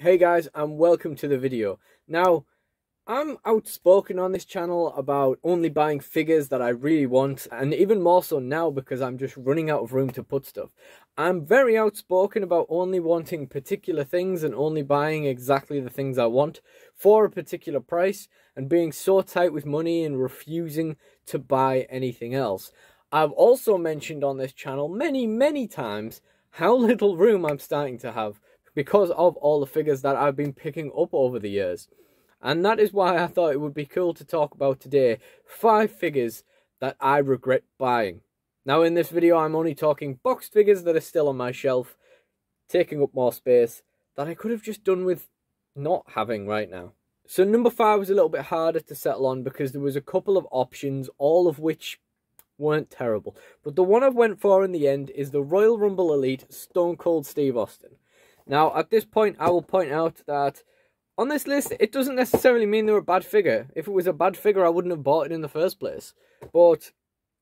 Hey guys, and welcome to the video. Now, I'm outspoken on this channel about only buying figures that I really want, and even more so now because I'm just running out of room to put stuff. I'm very outspoken about only wanting particular things and only buying exactly the things I want for a particular price, and being so tight with money and refusing to buy anything else. I've also mentioned on this channel many times how little room I'm starting to have because of all the figures that I've been picking up over the years. And that is why I thought it would be cool to talk about today 5 figures that I regret buying. Now in this video I'm only talking boxed figures that are still on my shelf, taking up more space, that I could have just done with not having right now. So number 5 was a little bit harder to settle on because there was a couple of options, all of which weren't terrible. But the one I went for in the end is the Royal Rumble Elite Stone Cold Steve Austin. Now, at this point, I will point out that on this list, it doesn't necessarily mean they're a bad figure. If it was a bad figure, I wouldn't have bought it in the first place. But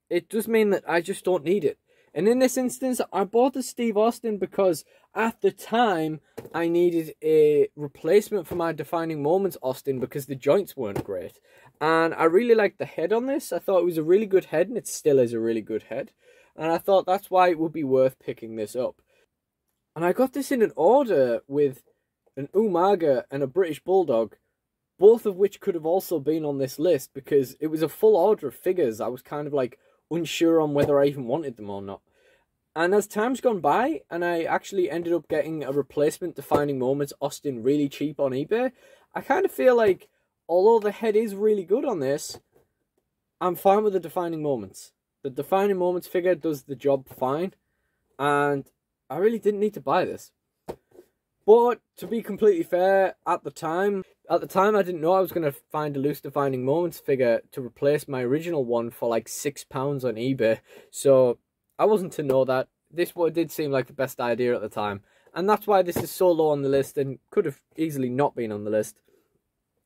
it does mean that I just don't need it. And in this instance, I bought the Steve Austin because at the time, I needed a replacement for my Defining Moments Austin because the joints weren't great. And I really liked the head on this. I thought it was a really good head, and it still is a really good head. And I thought that's why it would be worth picking this up. And I got this in an order with an Umaga and a British Bulldog, both of which could have also been on this list because it was a full order of figures. I was kind of like unsure on whether I even wanted them or not. And as time's gone by, and I actually ended up getting a replacement Defining Moments Austin really cheap on eBay, I kind of feel like, although the head is really good on this, I'm fine with the Defining Moments. The Defining Moments figure does the job fine, and I really didn't need to buy this. But to be completely fair, at the time I didn't know I was going to find a loose Defining Moments figure to replace my original one for like £6 on eBay. So I wasn't to know that. This did seem like the best idea at the time. And that's why this is so low on the list and could have easily not been on the list.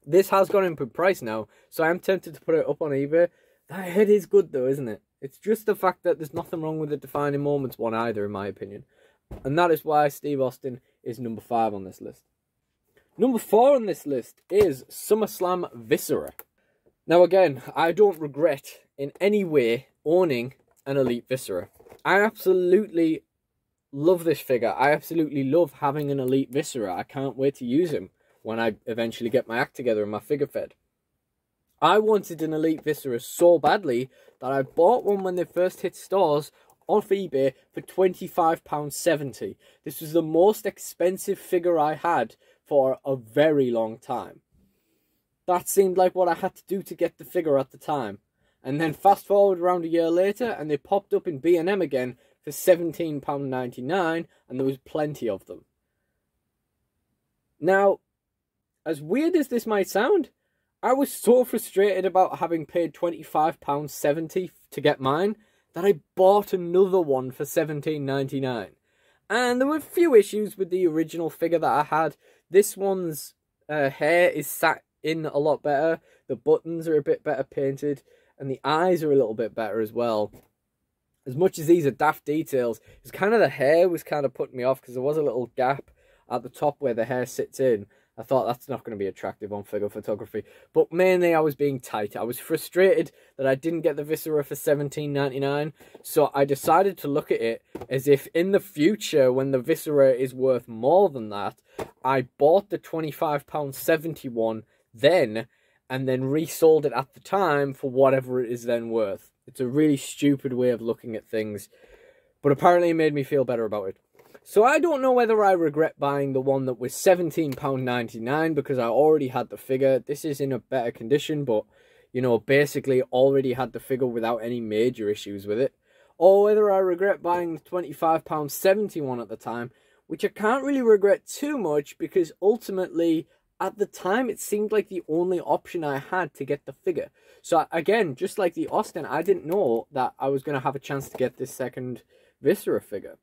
This has gone up in price now, so I am tempted to put it up on eBay. That head is good though, isn't it? It's just the fact that there's nothing wrong with the Defining Moments one either, in my opinion. And that is why Steve Austin is number 5 on this list. Number 4 on this list is Summerslam Viscera. Now again, I don't regret in any way owning an Elite Viscera. I absolutely love this figure. I absolutely love having an Elite Viscera. I can't wait to use him when I eventually get my act together and my figure fed. I wanted an Elite Viscera so badly that I bought one when they first hit stores off eBay for £25.70. This was the most expensive figure I had for a very long time. That seemed like what I had to do to get the figure at the time. And then fast forward around a year later, and they popped up in B&M again for £17.99, and there was plenty of them. Now, as weird as this might sound, I was so frustrated about having paid £25.70 to get mine that I bought another one for £17.99. And there were a few issues with the original figure that I had. This one's hair is sat in a lot better. The buttons are a bit better painted. And the eyes are a little bit better as well. As much as these are daft details, it's kind of the hair was kind of putting me off because there was a little gap at the top where the hair sits in. I thought that's not going to be attractive on figure photography. But mainly I was being tight. I was frustrated that I didn't get the Viscera for £17.99. So I decided to look at it as if in the future, when the Viscera is worth more than that, I bought the £25.70 one then, and then resold it at the time for whatever it is then worth. It's a really stupid way of looking at things. But apparently it made me feel better about it. So I don't know whether I regret buying the one that was £17.99 because I already had the figure. This is in a better condition, but, you know, basically already had the figure without any major issues with it. Or whether I regret buying the £25.70 one at the time, which I can't really regret too much because ultimately, at the time, it seemed like the only option I had to get the figure. So again, just like the Austin, I didn't know that I was going to have a chance to get this second Viscera figure.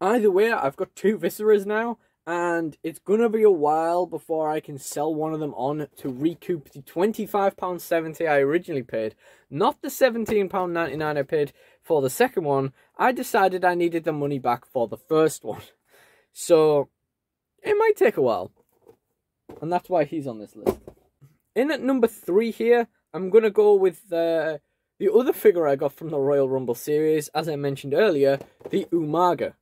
Either way, I've got 2 Visceras now, and it's going to be a while before I can sell one of them on to recoup the £25.70 I originally paid. Not the £17.99 I paid for the second one. I decided I needed the money back for the first one. So it might take a while. And that's why he's on this list. In at number 3 here, I'm going to go with the other figure I got from the Royal Rumble series, as I mentioned earlier, the Umaga.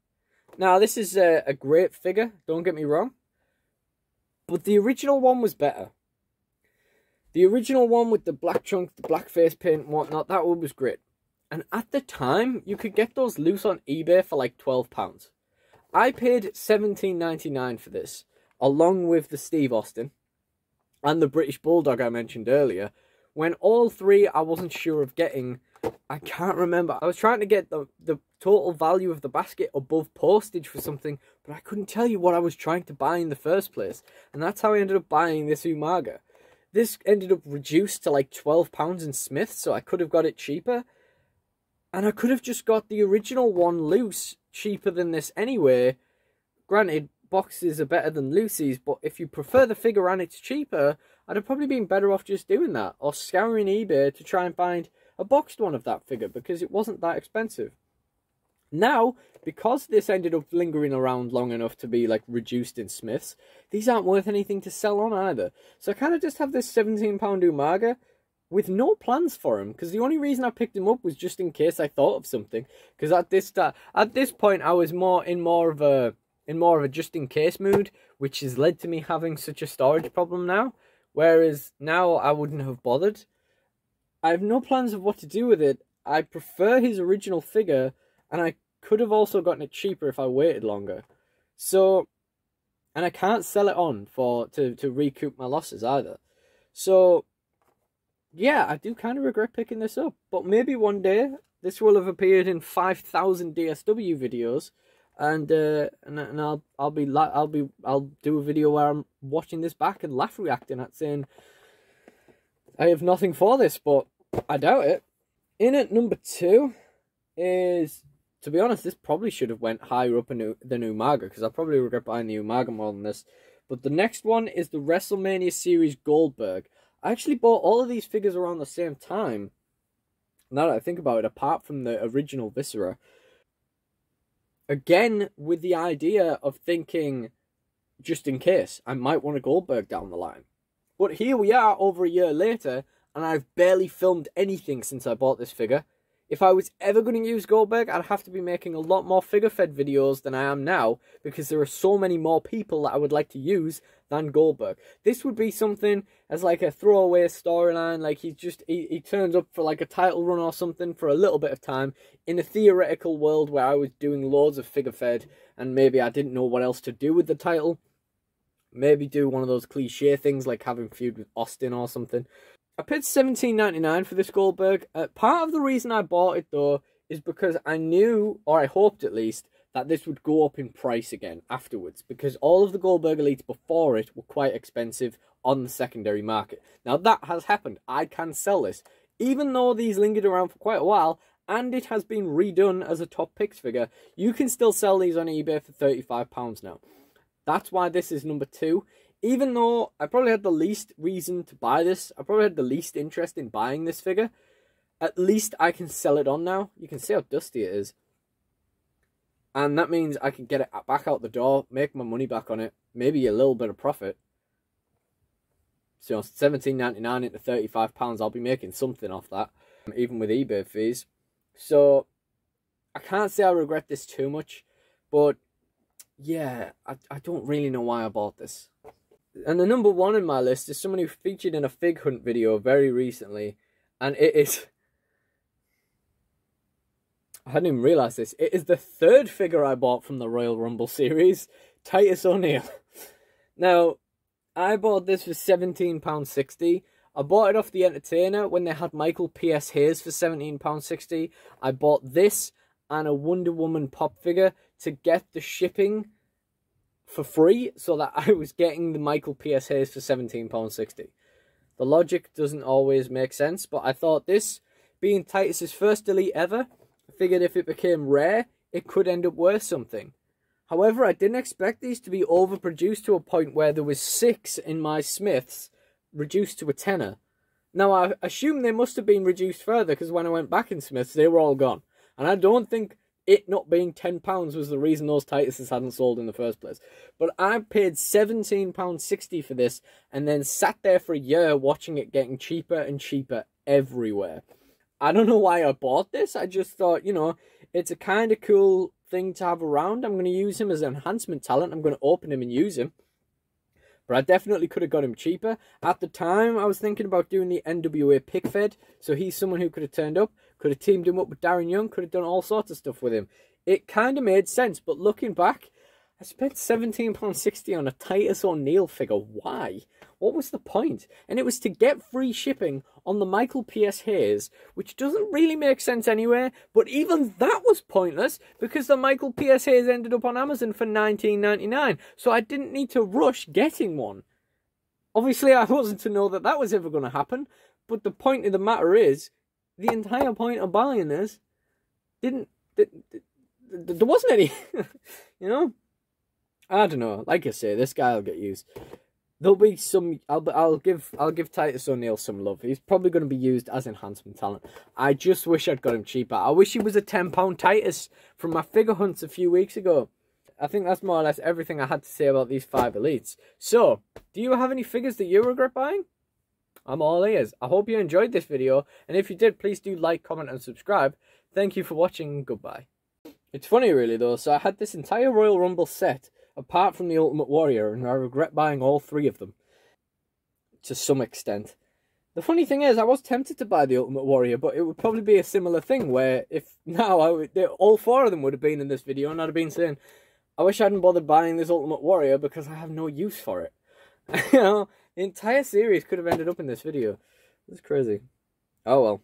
Now, this is a great figure, don't get me wrong, but the original one was better. The original one with the black trunk, the black face paint and whatnot, that one was great. And at the time, you could get those loose on eBay for like £12. I paid $17.99 for this, along with the Steve Austin and the British Bulldog I mentioned earlier, when all three I wasn't sure of getting. I can't remember. I was trying to get the total value of the basket above postage for something, but I couldn't tell you what I was trying to buy in the first place. And that's how I ended up buying this Umaga. This ended up reduced to like £12 in Smith's, so I could have got it cheaper. And I could have just got the original one loose cheaper than this anyway. Granted, boxes are better than loosies, but if you prefer the figure and it's cheaper, I'd have probably been better off just doing that, or scouring eBay to try and find a boxed one of that figure, because it wasn't that expensive. Now, because this ended up lingering around long enough to be like reduced in Smith's, these aren't worth anything to sell on either. So I kind of just have this £17 Umaga with no plans for him, because the only reason I picked him up was just in case I thought of something. Because at this point I was in more of a just in case mood, which has led to me having such a storage problem now. Whereas now I wouldn't have bothered. I have no plans of what to do with it. I prefer his original figure, and I could have also gotten it cheaper if I waited longer. So, and I can't sell it on to recoup my losses either. So, yeah, I do kind of regret picking this up. But maybe one day this will have appeared in 5,000 DSW videos, and I'll do a video where I'm watching this back and laugh reacting at saying I have nothing for this, but I doubt it. In at number 2 is, to be honest, this probably should have went higher up than Umaga, because I probably regret buying the Umaga more than this. But the next one is the Wrestlemania series Goldberg. I actually bought all of these figures around the same time, now that I think about it, apart from the original Viscera. Again, with the idea of thinking, just in case, I might want a Goldberg down the line. But here we are over a year later, and I've barely filmed anything since I bought this figure. If I was ever going to use Goldberg, I'd have to be making a lot more figure-fed videos than I am now, because there are so many more people that I would like to use than Goldberg. This would be something as like a throwaway storyline, like he turns up for like a title run or something for a little bit of time, in a theoretical world where I was doing loads of figure-fed, and maybe I didn't know what else to do with the title. Maybe do one of those cliche things like having feud with Austin or something. I paid $17.99 for this Goldberg. Part of the reason I bought it, though, is because I knew, or I hoped at least, that this would go up in price again afterwards, because all of the Goldberg Elites before it were quite expensive on the secondary market. Now, that has happened. I can sell this. Even though these lingered around for quite a while, and it has been redone as a top picks figure, you can still sell these on eBay for £35 now. That's why this is number 2. Even though I probably had the least reason to buy this, I probably had the least interest in buying this figure, at least I can sell it on now. You can see how dusty it is. And that means I can get it back out the door, make my money back on it, maybe a little bit of profit. So $17.99 into £35, I'll be making something off that, even with eBay fees. So I can't say I regret this too much, but yeah, I don't really know why I bought this. And the number 1 in my list is someone who featured in a fig hunt video very recently, and it is, I hadn't even realised this, it is the 3rd figure I bought from the Royal Rumble series, Titus ONeil. Now, I bought this for £17.60. I bought it off the Entertainer when they had Michael P.S. Hayes for £17.60. I bought this and a Wonder Woman pop figure to get the shipping for free, so that I was getting the Michael P.S. Hayes for £17.60. The logic doesn't always make sense, but I thought this, being Titus's first Elite ever, I figured if it became rare, it could end up worth something. However, I didn't expect these to be overproduced to a point where there was 6 in my Smiths, reduced to a tenner. Now, I assume they must have been reduced further, because when I went back in Smiths, they were all gone. And I don't think it not being £10 was the reason those Tituses hadn't sold in the first place. But I paid £17.60 for this and then sat there for a year watching it getting cheaper and cheaper everywhere. I don't know why I bought this. I just thought, you know, it's a kind of cool thing to have around. I'm going to use him as an enhancement talent. I'm going to open him and use him. But I definitely could have got him cheaper. At the time, I was thinking about doing the NWA pick fed. So he's someone who could have turned up, could have teamed him up with Darren Young, could have done all sorts of stuff with him. It kind of made sense. But looking back, I spent £17.60 on a Titus ONeil figure. Why? What was the point? And it was to get free shipping on the Michael P.S. Hayes, which doesn't really make sense anyway. But even that was pointless because the Michael P.S. Hayes ended up on Amazon for $19.99. So I didn't need to rush getting one. Obviously, I wasn't to know that that was ever going to happen. But the point of the matter is, the entire point of buying this there wasn't any, you know? I don't know. Like I say, this guy will get used. There'll be some. I'll give Titus ONeil some love. He's probably going to be used as enhancement talent. I just wish I'd got him cheaper. I wish he was a £10 Titus from my figure hunts a few weeks ago. I think that's more or less everything I had to say about these 5 elites. So, do you have any figures that you regret buying? I'm all ears. I hope you enjoyed this video, and if you did, please do like, comment, and subscribe. Thank you for watching. Goodbye. It's funny, really, though. So I had this entire Royal Rumble set, apart from the Ultimate Warrior, and I regret buying all 3 of them. To some extent. The funny thing is, I was tempted to buy the Ultimate Warrior, but it would probably be a similar thing, where if now, all 4 of them would have been in this video, and I'd have been saying, I wish I hadn't bothered buying this Ultimate Warrior, because I have no use for it. You know, the entire series could have ended up in this video. It's crazy. Oh well.